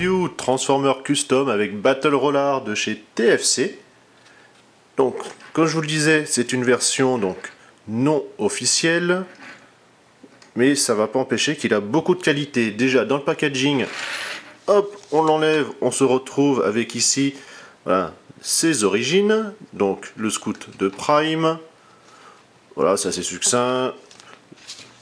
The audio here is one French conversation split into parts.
review Transformer Custom avec Battle Roller de chez TFC. Donc, comme je vous le disais, c'est une version donc non officielle, mais ça va pas empêcher qu'il a beaucoup de qualité. Déjà dans le packaging, hop, on l'enlève, on se retrouve avec ici, voilà, ses origines, donc le scout de Prime. Voilà, c'est assez succinct.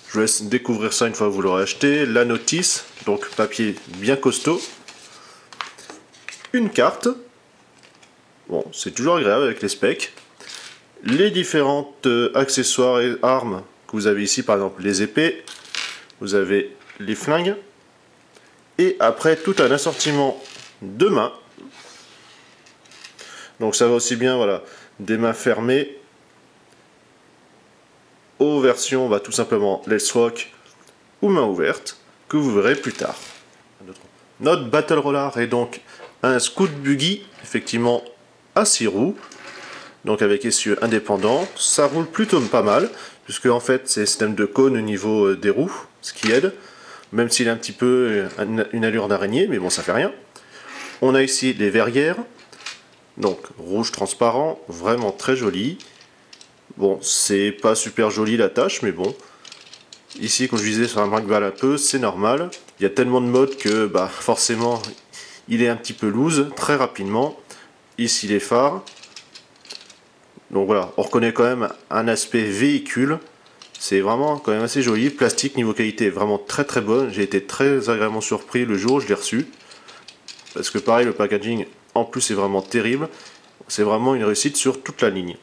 Je vous laisse découvrir ça une fois que vous l'aurez acheté. La notice, donc papier bien costaud. Une carte. Bon, c'est toujours agréable avec les specs. Les différentes accessoires et armes que vous avez ici, par exemple les épées. Vous avez les flingues. Et après, tout un assortiment de mains. Donc ça va aussi bien, voilà, des mains fermées aux versions tout simplement Let's Rock ou main ouverte, que vous verrez plus tard. Notre Battle Roller est donc un Scout Buggy, effectivement à 6 roues, donc avec essieu indépendant. Ça roule plutôt pas mal, puisque en fait c'est un système de cône au niveau des roues, ce qui aide, même s'il a un petit peu une allure d'araignée, mais bon, ça fait rien. On a ici les verrières, donc rouge transparent, vraiment très joli. Bon, c'est pas super joli la tâche, mais bon. Ici, comme je disais, sur un brinque-balle un peu, c'est normal. Il y a tellement de modes que forcément, il est un petit peu loose, très rapidement. Ici, les phares. Donc voilà, on reconnaît quand même un aspect véhicule. C'est vraiment quand même assez joli. Plastique, niveau qualité, est vraiment très très bonne. J'ai été très agréablement surpris le jour où je l'ai reçu. Parce que pareil, le packaging, en plus, est vraiment terrible. C'est vraiment une réussite sur toute la ligne.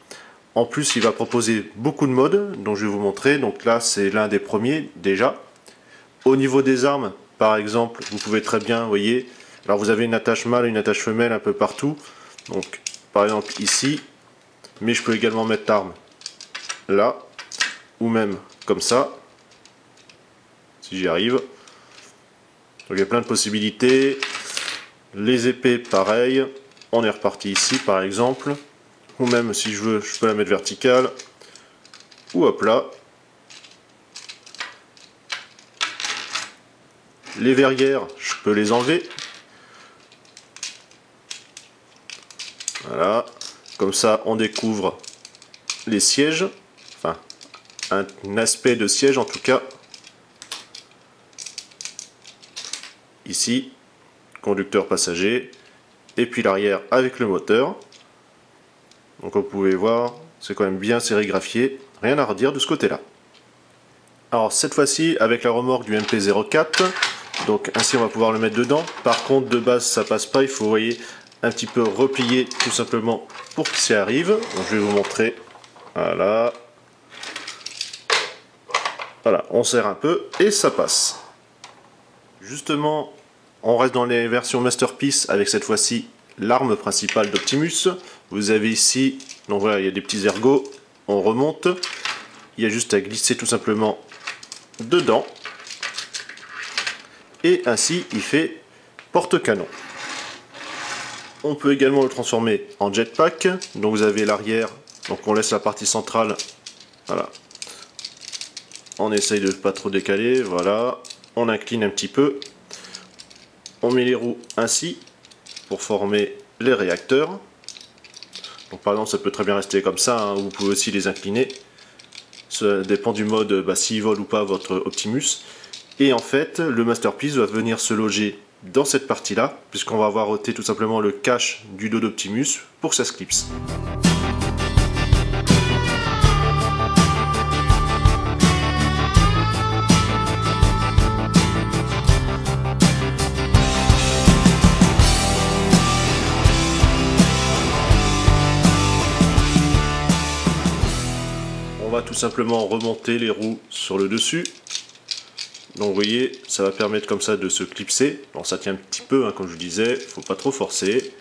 En plus, il va proposer beaucoup de modes, dont je vais vous montrer. Donc là, c'est l'un des premiers, déjà. Au niveau des armes, par exemple, vous pouvez très bien, vous voyez, alors vous avez une attache mâle et une attache femelle un peu partout. Donc, par exemple, ici. Mais je peux également mettre l'arme là, ou même comme ça, si j'y arrive. Donc, il y a plein de possibilités. Les épées, pareil. On est reparti ici, par exemple. Ou même si je veux, je peux la mettre verticale. Ou hop là. Les verrières, je peux les enlever. Voilà. Comme ça, on découvre les sièges. Enfin, un aspect de siège en tout cas. Ici, conducteur passager. Et puis l'arrière avec le moteur. Donc vous pouvez voir, c'est quand même bien sérigraphié, rien à redire de ce côté-là. Alors cette fois-ci avec la remorque du MP04, donc ainsi on va pouvoir le mettre dedans. Par contre de base ça passe pas, il faut vous voyez un petit peu replier tout simplement pour qu'il s'y arrive. Donc je vais vous montrer, voilà. Voilà, on serre un peu et ça passe. Justement, on reste dans les versions Masterpiece avec cette fois-ci l'arme principale d'Optimus. Vous avez ici, donc voilà, il y a des petits ergots, on remonte, il y a juste à glisser tout simplement dedans, et ainsi il fait porte-canon. On peut également le transformer en jetpack, donc vous avez l'arrière, donc on laisse la partie centrale, voilà, on essaye de ne pas trop décaler, voilà, on incline un petit peu, on met les roues ainsi, pour former les réacteurs. Donc par exemple ça peut très bien rester comme ça, hein. Vous pouvez aussi les incliner. Ça dépend du mode s'il vole ou pas votre Optimus. Et en fait le Masterpiece va venir se loger dans cette partie là, puisqu'on va avoir ôté tout simplement le cache du dos d'Optimus pour que ça se clipse. On va tout simplement remonter les roues sur le dessus. Donc vous voyez, ça va permettre comme ça de se clipser. Bon, ça tient un petit peu, hein, comme je vous disais, il ne faut pas trop forcer.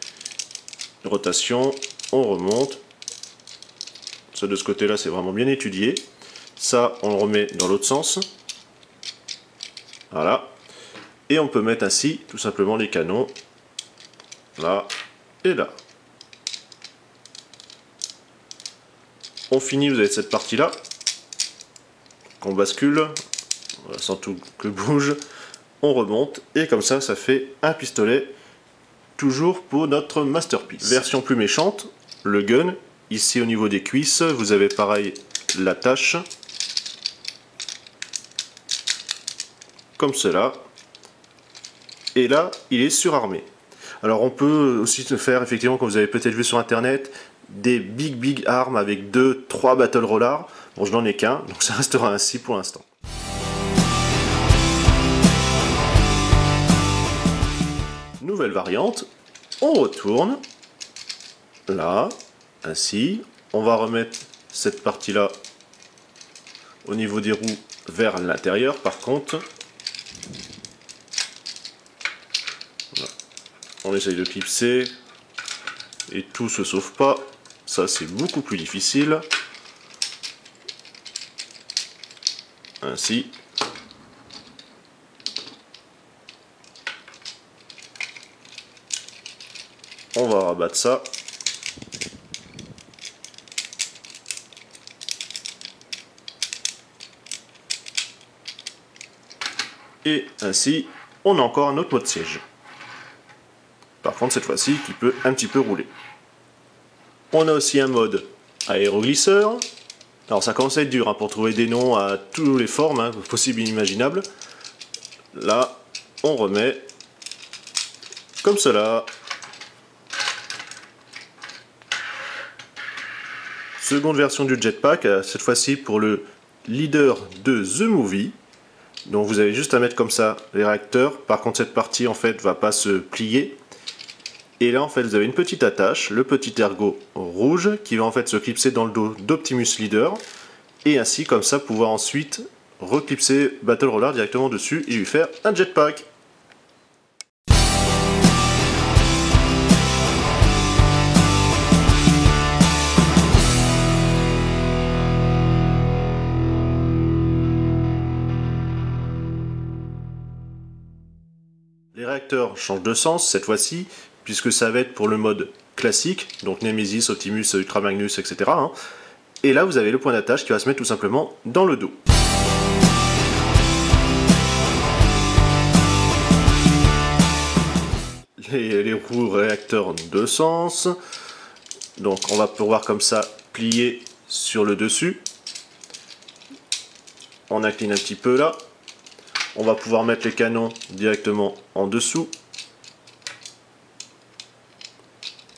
Rotation, on remonte. Ça de ce côté-là, c'est vraiment bien étudié. Ça, on le remet dans l'autre sens. Voilà. Et on peut mettre ainsi tout simplement les canons. Là et là. On finit, vous avez cette partie là qu'on bascule, voilà, sans tout que bouge. on remonte, et comme ça, ça fait un pistolet, toujours pour notre masterpiece. Version plus méchante, le gun, ici au niveau des cuisses, vous avez pareil l'attache, comme cela, et là, il est surarmé. Alors on peut aussi se faire, effectivement, comme vous avez peut-être vu sur internet, des big armes avec 2-3 battle rollers. Bon, je n'en ai qu'un, donc ça restera ainsi pour l'instant. Nouvelle variante, on retourne, là, ainsi, on va remettre cette partie-là au niveau des roues vers l'intérieur, par contre. Voilà. On essaye de clipser, et tout se sauve pas, ça c'est beaucoup plus difficile. Ainsi. On va rabattre ça. Et ainsi, on a encore un autre mode siège. Par contre, cette fois-ci, qui peut un petit peu rouler. On a aussi un mode aéroglisseur. Alors ça commence à être dur hein, pour trouver des noms à toutes les formes hein, possibles et inimaginables. Là, on remet comme cela. Seconde version du jetpack, cette fois-ci pour le leader de The Movie. Donc vous avez juste à mettre comme ça les réacteurs. Par contre cette partie en fait va pas se plier. Et là en fait vous avez une petite attache, le petit ergot rouge qui va en fait se clipser dans le dos d'Optimus Leader. Et ainsi comme ça pouvoir ensuite reclipser Battle Roller directement dessus et lui faire un jetpack. Les réacteurs changent de sens cette fois-ci, puisque ça va être pour le mode classique, donc Nemesis, Optimus, Ultra Magnus, etc. hein. Et là vous avez le point d'attache qui va se mettre tout simplement dans le dos. Les roues réacteurs ont deux sens, donc on va pouvoir comme ça plier sur le dessus. On incline un petit peu là. On va pouvoir mettre les canons directement en dessous.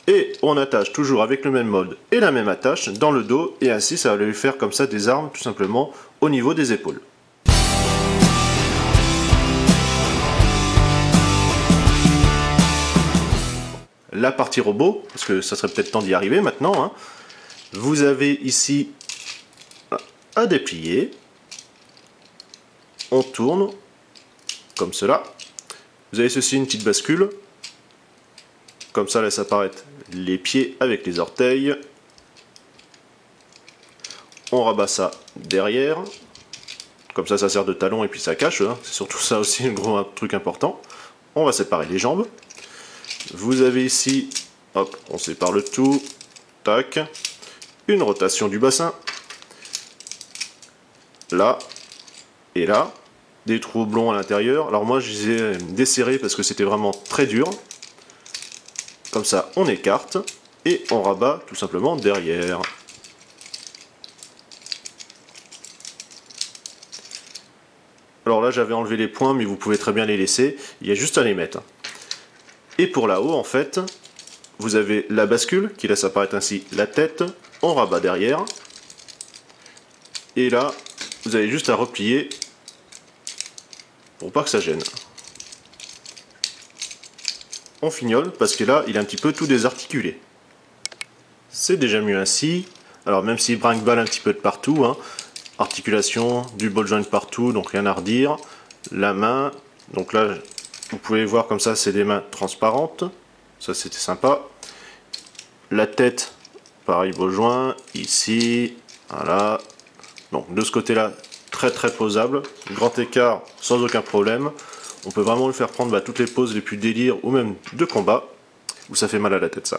Et on attache toujours avec le même mode et la même attache dans le dos. Et ainsi ça va lui faire comme ça des armes tout simplement au niveau des épaules. La partie robot, parce que ça serait peut-être temps d'y arriver maintenant. Hein. Vous avez ici à déplier. On tourne. Comme cela. Vous avez ceci une petite bascule. Comme ça laisse apparaître les pieds avec les orteils. On rabat ça derrière. Comme ça sert de talon et puis ça cache. Hein. C'est surtout ça aussi un truc important. On va séparer les jambes. Vous avez ici, hop, on sépare le tout. Tac. Une rotation du bassin. Là. Et là. Des trous blonds à l'intérieur. Alors moi je les ai desserrés parce que c'était vraiment très dur. Comme ça on écarte et on rabat tout simplement derrière. Alors là j'avais enlevé les points mais vous pouvez très bien les laisser. Il y a juste à les mettre. Et pour là-haut en fait vous avez la bascule qui laisse apparaître ainsi la tête. On rabat derrière. Et là vous avez juste à replier pour pas que ça gêne. On fignole parce que là il est un petit peu tout désarticulé. C'est déjà mieux ainsi. Alors même s'il brinque-balle un petit peu de partout, hein, articulation, du ball joint partout, donc rien à redire. La main, donc là vous pouvez voir comme ça c'est des mains transparentes, ça c'était sympa. La tête, pareil ball joint, ici, voilà. Donc de ce côté là, très posable, grand écart sans aucun problème. On peut vraiment le faire prendre toutes les poses les plus délires ou même de combat, où ça fait mal à la tête ça.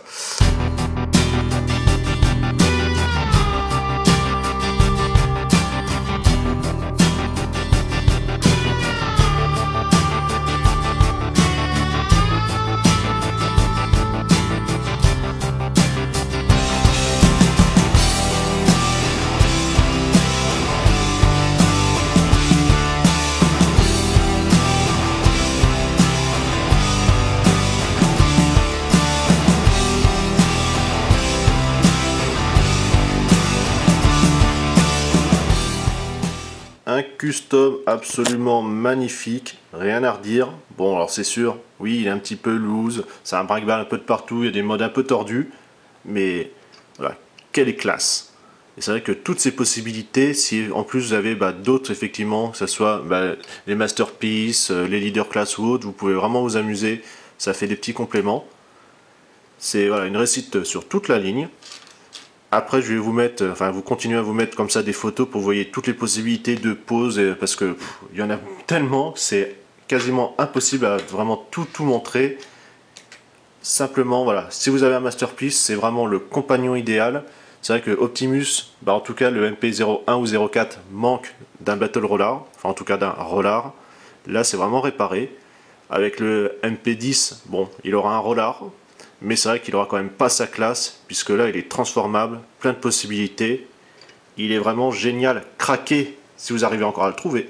un custom absolument magnifique, rien à redire. Bon, alors c'est sûr, oui, il est un petit peu loose, c'est un breakball un peu de partout, il y a des modes un peu tordus, mais voilà, quelle classe. Et c'est vrai que toutes ces possibilités, si en plus vous avez d'autres effectivement, que ce soit les masterpieces, les leader class ou autres, vous pouvez vraiment vous amuser, ça fait des petits compléments. C'est voilà, une réussite sur toute la ligne. Après, je vais vous mettre, enfin, vous continuez à vous mettre comme ça des photos pour que vous voyez toutes les possibilités de pose, parce que il y en a tellement, c'est quasiment impossible à vraiment tout montrer. Simplement, voilà, si vous avez un masterpiece, c'est vraiment le compagnon idéal. C'est vrai que Optimus, en tout cas le MP01 ou 04 manque d'un battle roller, enfin en tout cas d'un roller. Là, c'est vraiment réparé. Avec le MP10, bon, il aura un roller, mais c'est vrai qu'il aura quand même pas sa classe, puisque là il est transformable, plein de possibilités. Il est vraiment génial, craqué si vous arrivez encore à le trouver.